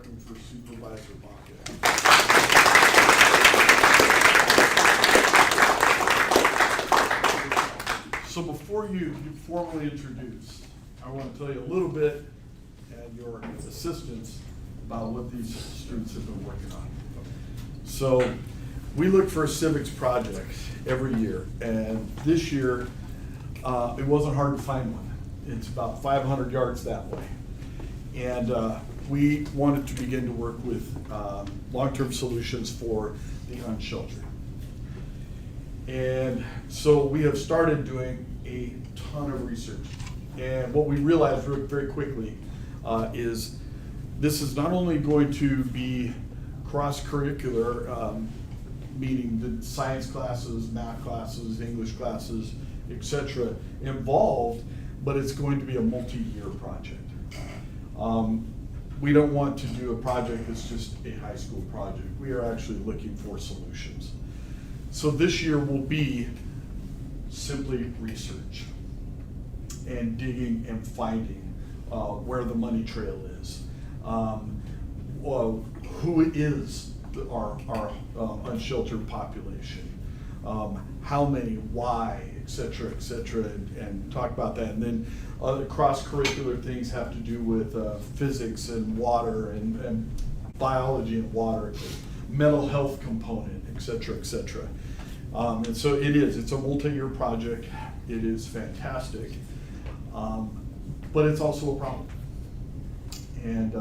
looking for Supervisor Baca. So before you formally introduce, I want to tell you a little bit and your assistance about what these students have been working on. So we look for civics projects every year, and this year it wasn't hard to find one. It's about 500 yards that way. And we wanted to begin to work with long-term solutions for the unsheltered. And so we have started doing a ton of research. And what we realized very quickly is this is not only going to be cross-curricular, meaning the science classes, math classes, English classes, etc. involved, but it's going to be a multi-year project. We don't want to do a project that's just a high school project. We are actually looking for solutions. So this year will be simply research and digging and finding where the money trail is. Who is our unsheltered population? How many, why, et cetera, and talk about that. And then other cross-curricular things have to do with physics and water and biology and water, mental health component, et cetera. And so it's a multi-year project. It is fantastic, but it's also a problem. And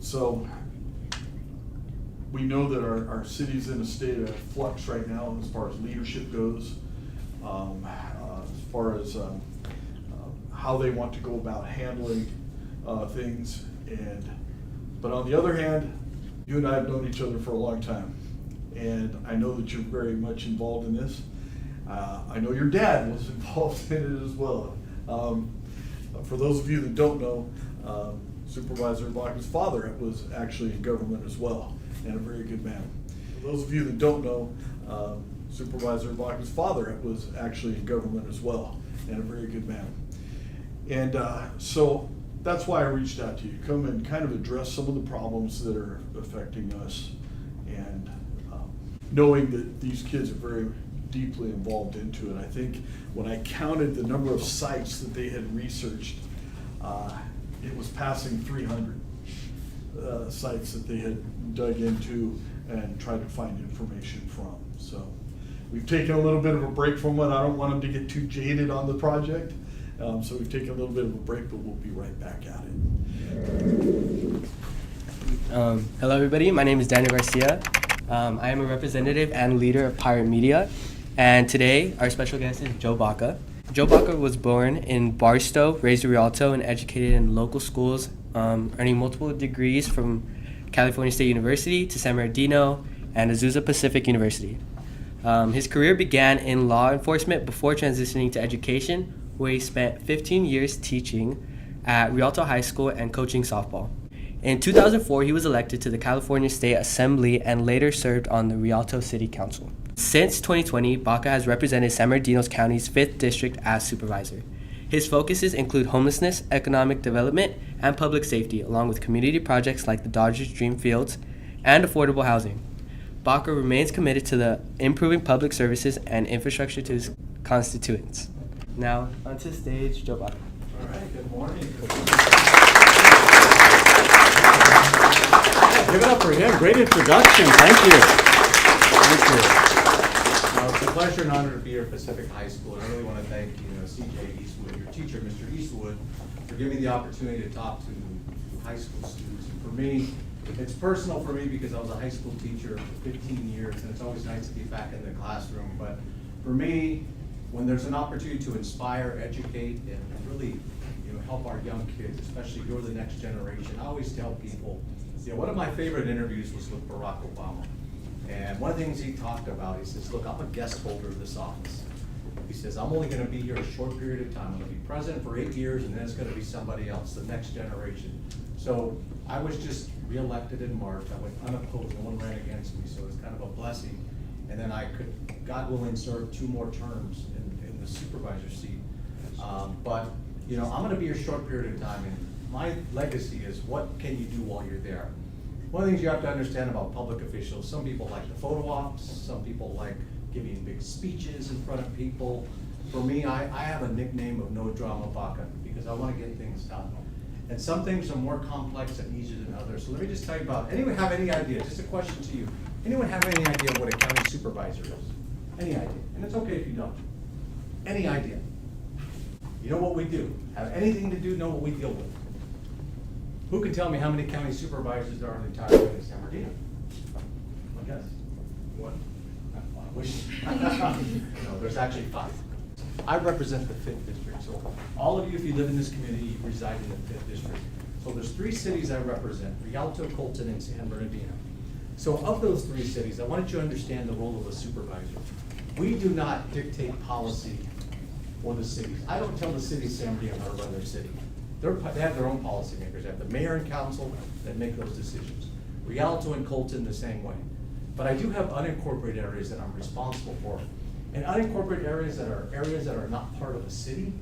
so we know that our city's in a state of flux right now as far as leadership goes, as far as how they want to go about handling things. But on the other hand, you and I have known each other for a long time, and I know that you're very much involved in this. I know your dad was involved in it as well. For those of you that don't know, Supervisor Baca's father was actually in government as well, and a very good man. For those of you that don't know, Supervisor Baca's father was actually in government as well, and a very good man. And so that's why I reached out to you, come and kind of address some of the problems that are affecting us, and knowing that these kids are very deeply involved into it. I think when I counted the number of sites that they had researched, it was passing 300 sites that they had dug into and tried to find information from. So we've taken a little bit of a break from it. I don't want them to get too jaded on the project. So we've taken a little bit of a break, but we'll be right back at it. Hello everybody, my name is Daniel Garcia. I am a representative and leader of Pirate Media, and today our special guest is Joe Baca. Joe Baca was born in Barstow, raised in Rialto, and educated in local schools, earning multiple degrees from California State University to San Bernardino and Azusa Pacific University. His career began in law enforcement before transitioning to education, where he spent 15 years teaching at Rialto High School and coaching softball. In 2004, he was elected to the California State Assembly and later served on the Rialto City Council. Since 2020, Baca has represented San Bernardino County's 5th District as supervisor. His focuses include homelessness, economic development, and public safety, along with community projects like the Dodgers Dream Fields and affordable housing. Baca remains committed to the improving public services and infrastructure to his constituents. Now, onto the stage, Joe Baca. All right, good morning. Give it up for him. Great introduction. Thank you. Thank you. It's a pleasure and honor to be here at Pacific High School. And I really want to thank CJ Eastwood, your teacher, Mr. Eastwood, for giving me the opportunity to talk to high school students. And for me, it's personal for me because I was a high school teacher for 15 years, and it's always nice to be back in the classroom. But for me, when there's an opportunity to inspire, educate, and really help our young kids, especially you're the next generation, I always tell people, one of my favorite interviews was with Barack Obama. And one of the things he talked about, he says, look, I'm a guest holder of this office. He says, I'm only going to be here a short period of time. I'm going to be president for 8 years, and then it's going to be somebody else, the next generation. So I was just reelected in March. I went unopposed. No one ran against me, so it was kind of a blessing. And then I could, God willing, serve 2 more terms in the supervisor seat. But I'm going to be here a short period of time, and my legacy is what can you do while you're there? One of the things you have to understand about public officials, some people like the photo ops, some people like giving big speeches in front of people. For me, I have a nickname of No Drama Baca because I want to get things done. And some things are more complex and easier than others. So let me just tell you about, anyone have any idea, just a question to you, anyone have any idea what a county supervisor is? Any idea? And it's okay if you don't. Any idea? You know what we do? Have anything to do, know what we deal with? Who can tell me how many county supervisors there are in the entire state of San Bernardino? I guess. One. I wish. No, there's actually 5. I represent the 5th district, so all of you, if you live in this community, you reside in the 5th district. So there's 3 cities I represent, Rialto, Colton, and San Bernardino. So of those 3 cities, I wanted you to understand the role of a supervisor. We do not dictate policy for the cities. I don't tell the city of San Bernardino how to run their city. They have their own policymakers. They have the mayor and council that make those decisions. Rialto and Colton the same way. But I do have unincorporated areas that I'm responsible for. And unincorporated areas that are not part of a city,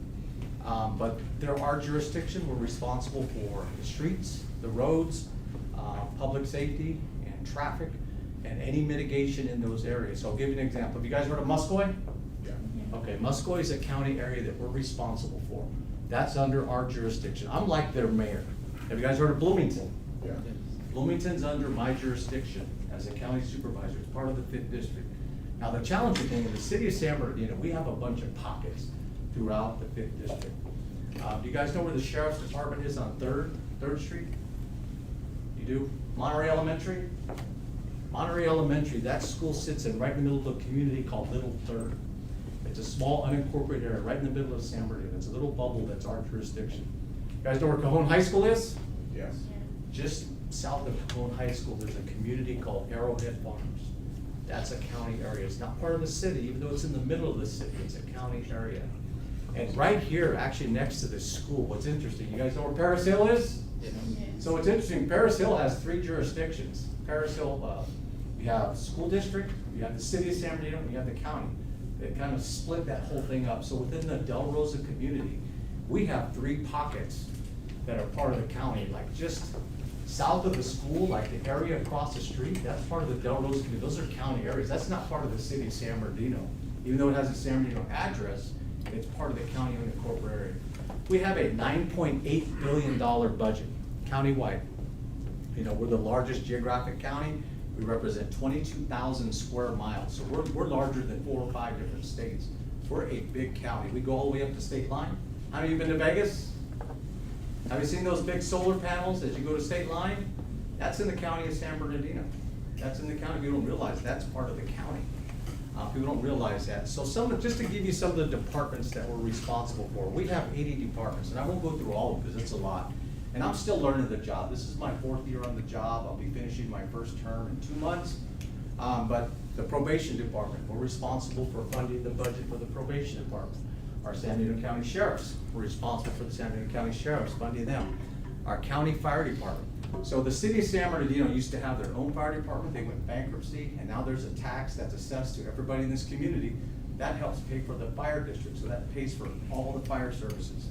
but there are jurisdictions we're responsible for the streets, the roads, public safety, and traffic, and any mitigation in those areas. So I'll give you an example. Have you guys heard of Muscoy? Yeah. Okay, Muscoy is a county area that we're responsible for. That's under our jurisdiction. I'm like their mayor. Have you guys heard of Bloomington? Yeah. Bloomington's under my jurisdiction as a county supervisor. It's part of the 5th district. Now, the challenging thing in the city of San Bernardino, we have a bunch of pockets throughout the 5th district. Do you guys know where the sheriff's department is on 3rd Street? You do? Monterey Elementary? Monterey Elementary, that school sits in right in the middle of a community called Little Third. It's a small unincorporated area right in the middle of San Bernardino. It's a little bubble that's our jurisdiction. You guys know where Cajon High School is? Yes. Just south of Cajon High School, there's a community called Arrowhead Farms. That's a county area. It's not part of the city, even though it's in the middle of the city. It's a county area. And right here, actually next to this school, what's interesting, you guys know where Paris Hill is? Yes. So what's interesting, Paris Hill has 3 jurisdictions. Paris Hill, you have school district, you have the city of San Bernardino, and you have the county. They kind of split that whole thing up. So within the Del Rosa community, we have 3 pockets that are part of the county, like just south of the school, like the area across the street, that's part of the Del Rosa community. Those are county areas. That's not part of the city of San Bernardino. Even though it has a San Bernardino address, it's part of the county unincorporated area. We have a $9.8 billion budget, countywide. You know, we're the largest geographic county. We represent 22,000 square miles. So we're larger than 4 or 5 different states. We're a big county. We go all the way up to state line. How many of you been to Vegas? Have you seen those big solar panels as you go to state line? That's in the county of San Bernardino. That's in the county. People don't realize that's part of the county. People don't realize that. So just to give you some of the departments that we're responsible for, we have 80 departments, and I won't go through all of them because it's a lot. And I'm still learning the job. This is my 4th year on the job. I'll be finishing my 1st term in 2 months. But the probation department, we're responsible for funding the budget for the probation department. Our San Bernardino County Sheriffs, we're responsible for the San Bernardino County Sheriffs, funding them. Our county fire department. So the city of San Bernardino used to have their own fire department. They went bankruptcy, and now there's a tax that's assessed to everybody in this community. That helps pay for the fire district, so that pays for all the fire services.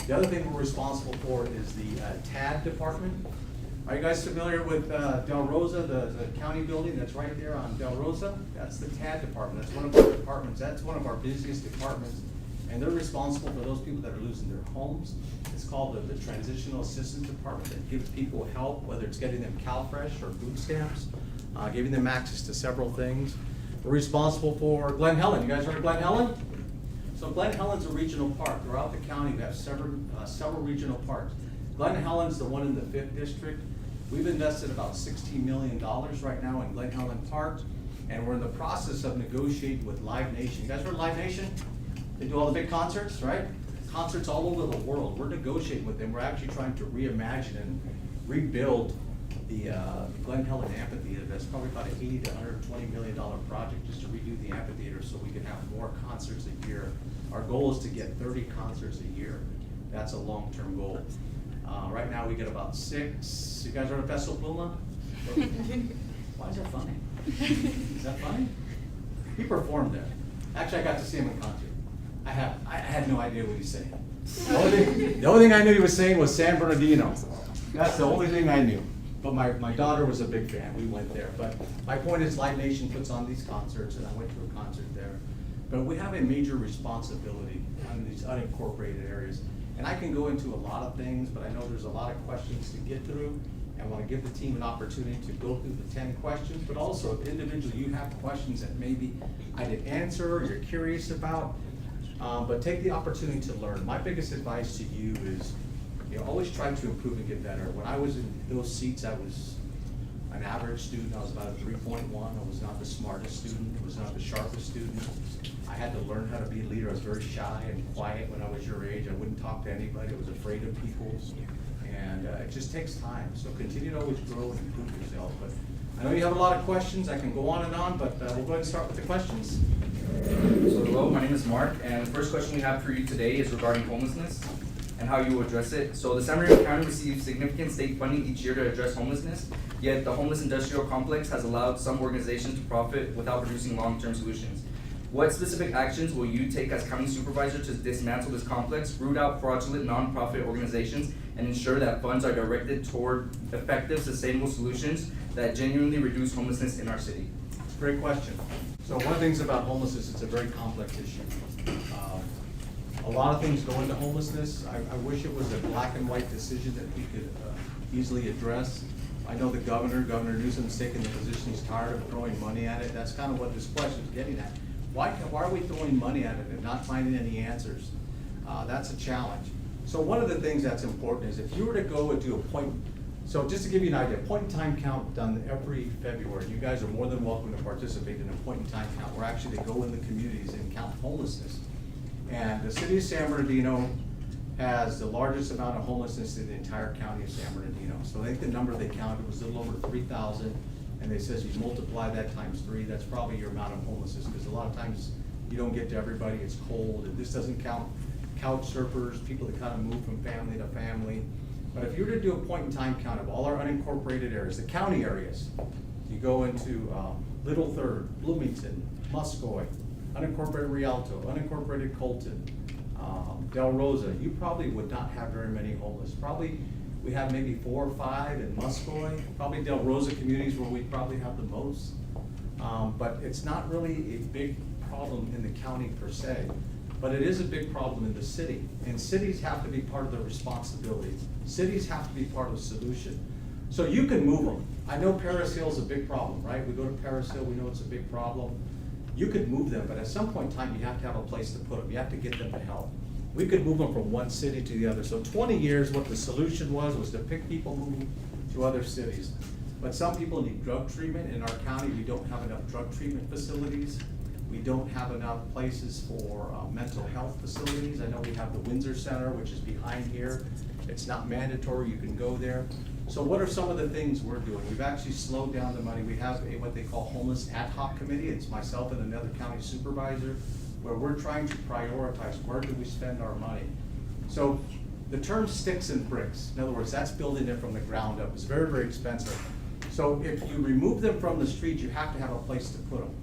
The other thing we're responsible for is the TAD department. Are you guys familiar with Del Rosa, the county building that's right there on Del Rosa? That's the TAD department. That's one of our departments. That's one of our busiest departments. And they're responsible for those people that are losing their homes. It's called the Transitional Assistance Department that gives people help, whether it's getting them CalFresh or food stamps, giving them access to several things. We're responsible for Glen Helen. You guys heard of Glen Helen? So Glen Helen's a regional park. Throughout the county, we have several regional parks. Glen Helen's the one in the 5th district. We've invested about $16 million right now in Glen Helen Park, and we're in the process of negotiating with Live Nation. You guys heard of Live Nation? They do all the big concerts, right? Concerts all over the world. We're negotiating with them. We're actually trying to reimagine and rebuild the Glen Helen Amphitheater. That's probably about an $80 to $120 million project just to redo the amphitheater so we can have more concerts a year. Our goal is to get 30 concerts a year. That's a long-term goal. Right now we get about 6. You guys heard of Peso Pluma? Why is that funny? Is that funny? He performed there. Actually, I got to see him in concert. I I had no idea what he's saying. The only thing I knew he was saying was San Bernardino. That's the only thing I knew. But my daughter was a big fan, we went there. But my point is, Live Nation puts on these concerts, and I went to a concert there. But we have a major responsibility on these unincorporated areas. And I can go into a lot of things, but I know there's a lot of questions to get through. I want to give the team an opportunity to go through the 10 questions, but also if individually you have questions that maybe I didn't answer or you're curious about, but take the opportunity to learn. My biggest advice to you is, always try to improve and get better. When I was in those seats, I was an average student. I was about a 3.1. I was not the smartest student. I was not the sharpest student. I had to learn how to be a leader. I was very shy and quiet when I was your age. I wouldn't talk to anybody. I was afraid of people. And it just takes time. So continue to always grow and improve yourself. But I know you have a lot of questions. I can go on and on, but we'll go ahead and start with the questions. So hello, my name is Mark, and the first question we have for you today is regarding homelessness and how you will address it. So the San Bernardino County receives significant state funding each year to address homelessness, yet the homeless industrial complex has allowed some organizations to profit without producing long-term solutions. What specific actions will you take as county supervisor to dismantle this complex, root out fraudulent nonprofit organizations, and ensure that funds are directed toward effective, sustainable solutions that genuinely reduce homelessness in our city? It's a great question. So one of the things about homelessness, it's a very complex issue. A lot of things go into homelessness. I wish it was a black and white decision that we could easily address. I know the Governor Newsom's taking the position, he's tired of throwing money at it. That's kind of what this question is getting at. Why are we throwing money at it and not finding any answers? That's a challenge. So one of the things that's important is if you were to go and do a point, so just to give you an idea, point in time count done every February. You guys are more than welcome to participate in a point in time count. We're actually to go in the communities and count homelessness. And the city of San Bernardino has the largest amount of homelessness in the entire county of San Bernardino. So I think the number they counted was a little over 3,000. And they says you multiply that times 3, that's probably your amount of homelessness, because a lot of times you don't get to everybody, it's cold, and this doesn't count couch surfers, people that kind of move from family to family. But if you were to do a point in time count of all our unincorporated areas, the county areas, you go into Little Third, Bloomington, Muscoy, unincorporated Rialto, unincorporated Colton, Del Rosa, you probably would not have very many homeless. Probably we have maybe 4 or 5 in Muscoy, probably Del Rosa communities where we probably have the most. But it's not really a big problem in the county per se, but it is a big problem in the city. And cities have to be part of the responsibility. Cities have to be part of the solution. So you can move them. I know Paris Hill is a big problem, right? We go to Paris Hill, we know it's a big problem. You could move them, but at some point in time, you have to have a place to put them. You have to get them to help. We could move them from one city to the other. So 20 years, what the solution was to pick people moving to other cities. But some people need drug treatment. In our county, we don't have enough drug treatment facilities. We don't have enough places for mental health facilities. I know we have the Windsor Center, which is behind here. It's not mandatory, you can go there. So what are some of the things we're doing? We've actually slowed down the money. We have what they call homeless ad hoc committee. It's myself and another county supervisor, where we're trying to prioritize where do we spend our money. So the term sticks and bricks, in other words, that's building it from the ground up. It's very, very expensive. So if you remove them from the street, you have to have a place to put them.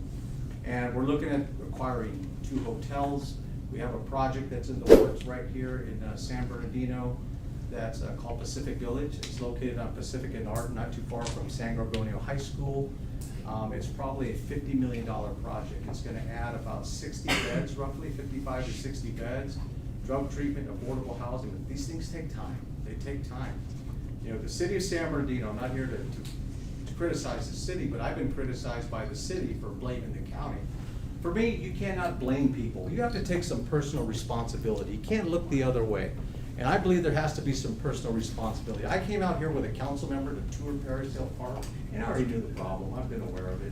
And we're looking at acquiring 2 hotels. We have a project that's in the works right here in San Bernardino that's called Pacific Village. It's located on Pacific and Arden, not too far from San Gorgonio High School. It's probably a $50 million project. It's gonna add about 60 beds, roughly 55 to 60 beds, drug treatment, affordable housing. But these things take time. They take time. You know, the city of San Bernardino, I'm not here to criticize the city, but I've been criticized by the city for blaming the county. For me, you cannot blame people. You have to take some personal responsibility. You can't look the other way. And I believe there has to be some personal responsibility. I came out here with a council member to tour Paris Hill Park, and I already knew the problem. I've been aware of it.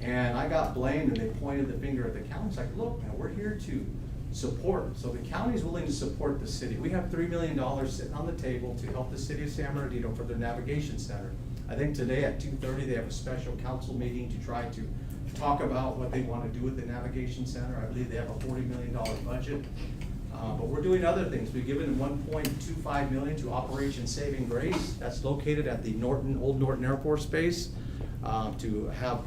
And I got blamed, and they pointed the finger at the county. It's like, look, man, we're here to support. So the county's willing to support the city. We have $3 million sitting on the table to help the city of San Bernardino for their navigation center. I think today at 2:30, they have a special council meeting to try to talk about what they want to do with the navigation center. I believe they have a $40 million budget. But we're doing other things. We've given $1.25 million to Operation Saving Grace. That's located at the Old Norton Air Force Base to have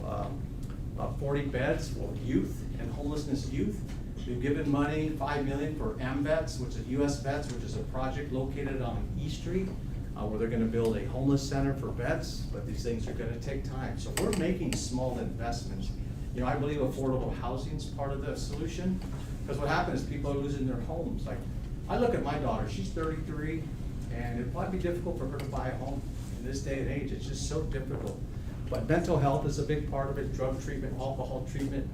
about 40 beds for youth and homelessness youth. We've given money, $5 million for AMVETS, which is US Vets, which is a project located on E Street, where they're gonna build a homeless center for vets, but these things are gonna take time. So we're making small investments. You know, I believe affordable housing is part of the solution, because what happens is people are losing their homes. Like, I look at my daughter, she's 33, and it'd probably be difficult for her to buy a home in this day and age. It's just so difficult. But mental health is a big part of it, drug treatment, alcohol treatment.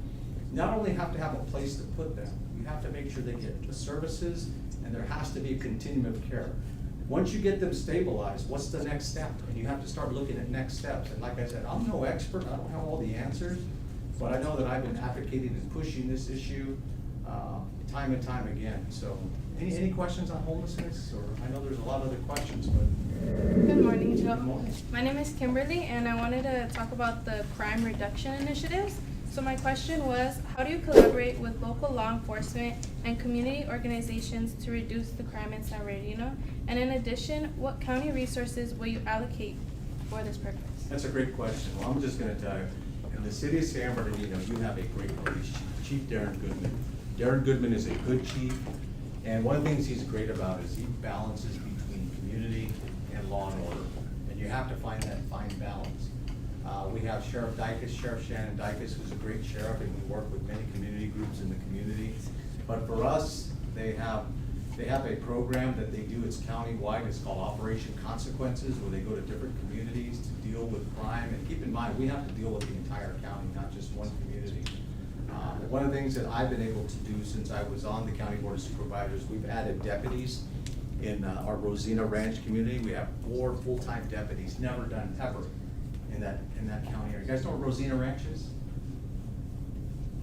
Not only have to have a place to put them, you have to make sure they get the services, and there has to be a continuum of care. Once you get them stabilized, what's the next step? And you have to start looking at next steps. And like I said, I'm no expert, I don't have all the answers, but I know that I've been advocating and pushing this issue time and time again. So, any questions on homelessness? Or I know there's a lot of other questions, but. Good morning, Joe. Good morning. My name is Kimberly, and I wanted to talk about the crime reduction initiatives. So my question was, how do you collaborate with local law enforcement and community organizations to reduce the crime in San Bernardino? And in addition, what county resources will you allocate for this purpose? That's a great question. Well, I'm just gonna tell you, in the city of San Bernardino, you have a great police chief, Chief Darren Goodman. Darren Goodman is a good chief, and one of the things he's great about is he balances between community and law and order. And you have to find that fine balance. We have Sheriff Shannon Dykes, who's a great sheriff, and we work with many community groups in the community. But for us, they have a program that they do, it's countywide, it's called Operation Consequences, where they go to different communities to deal with crime. And keep in mind, we have to deal with the entire county, not just one community. One of the things that I've been able to do since I was on the County Board of Supervisors, we've added deputies in our Rosina Ranch community. We have 4 full-time deputies, never done ever in that county area. You guys know where Rosina Ranch is?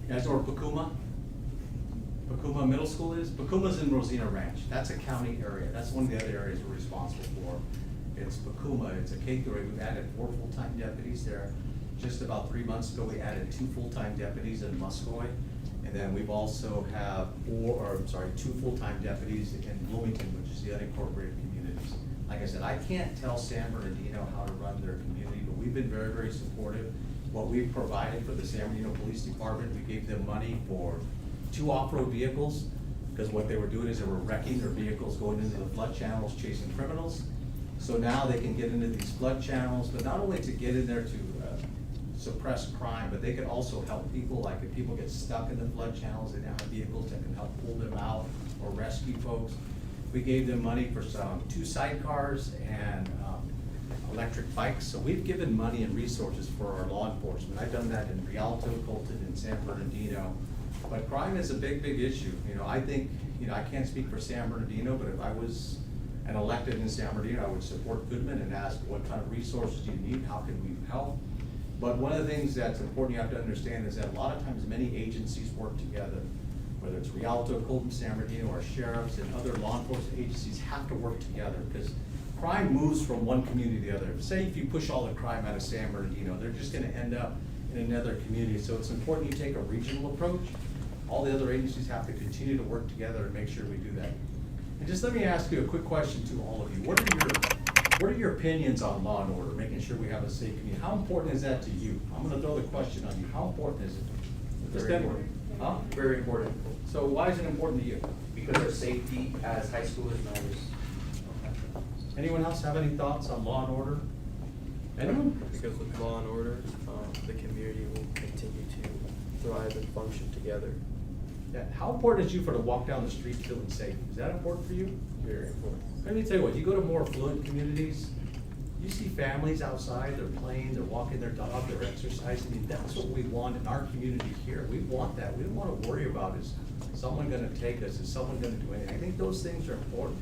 You guys know where Pacuma Middle School is? Pacuma's in Rosina Ranch. That's a county area. That's one of the other areas we're responsible for. It's Pacuma, it's a K-3. We've added 4 full-time deputies there. Just about 3 months ago, we added 2 full-time deputies in Muscoy. And then we've also have 2 full-time deputies in Bloomington, which is the unincorporated communities. Like I said, I can't tell San Bernardino how to run their community, but we've been very, very supportive. What we've provided for the San Bernardino Police Department, we gave them money for 2 off-road vehicles, because what they were doing is they were wrecking their vehicles, going into the flood channels, chasing criminals. So now they can get into these flood channels, but not only to get in there to suppress crime, but they can also help people. Like if people get stuck in the flood channels, they now have vehicles that can help pull them out or rescue folks. We gave them money for 2 sidecars and electric bikes. So we've given money and resources for our law enforcement. I've done that in Rialto, Colton, and San Bernardino. But crime is a big, big issue. You know, I think, you know, I can't speak for San Bernardino, but if I was an elected in San Bernardino, I would support Goodman and ask, what kind of resources do you need? How can we help? But one of the things that's important you have to understand is that a lot of times many agencies work together, whether it's Rialto, Colton, San Bernardino, or sheriffs and other law enforcement agencies have to work together, because crime moves from one community to the other. Say if you push all the crime out of San Bernardino, they're just gonna end up in another community. So it's important you take a regional approach. All the other agencies have to continue to work together and make sure we do that. And just let me ask you a quick question to all of you. What are your opinions on law and order, making sure we have a safe community? How important is that to you? I'm gonna throw the question on you. How important is it? Very important. Huh? Very important, So why is it important to you? because our safety as high schoolers matters. Anyone else have any thoughts on law and order? Anyone? Because with law and order, the community will continue to thrive and function together. Yeah. How important is you for to walk down the street feeling safe? Is that important for you? Very important. Let me tell you what, you go to more affluent communities, you see families outside, they're playing, they're walking their dog, they're exercising. I mean, that's what we want in our community here. We want that. We don't want to worry about, is someone gonna take us? Is someone gonna do anything? I think those things are important.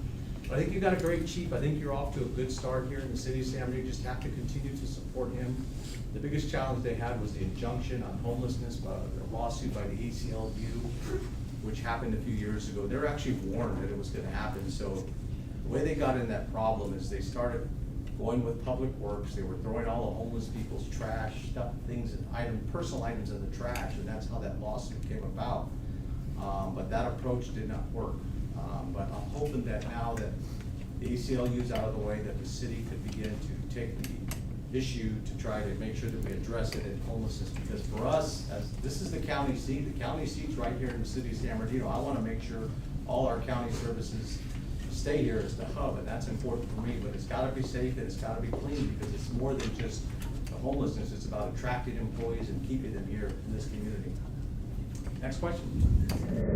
But I think you got a great chief. I think you're off to a good start here in the city of San Bernardino. You just have to continue to support him. The biggest challenge they had was the injunction on homelessness, the lawsuit by the ACLU, which happened a few years ago. They were actually warned that it was gonna happen. So the way they got in that problem is they started going with Public Works. They were throwing all the homeless people's trash, stuff, things, and personal items in the trash, and that's how that lawsuit came about. But that approach did not work. But I'm hoping that now that the ACLU is out of the way, that the city could begin to take the issue to try to make sure that we address it in homelessness, because for us, as this is the county seat seat's right here in the city of San Bernardino. I wanna make sure all our county services stay here as the hub, and that's important for me, but it's gotta be safe and it's gotta be clean, because it's more than just the homelessness, it's about attracting employees and keeping them here in this community. Next question.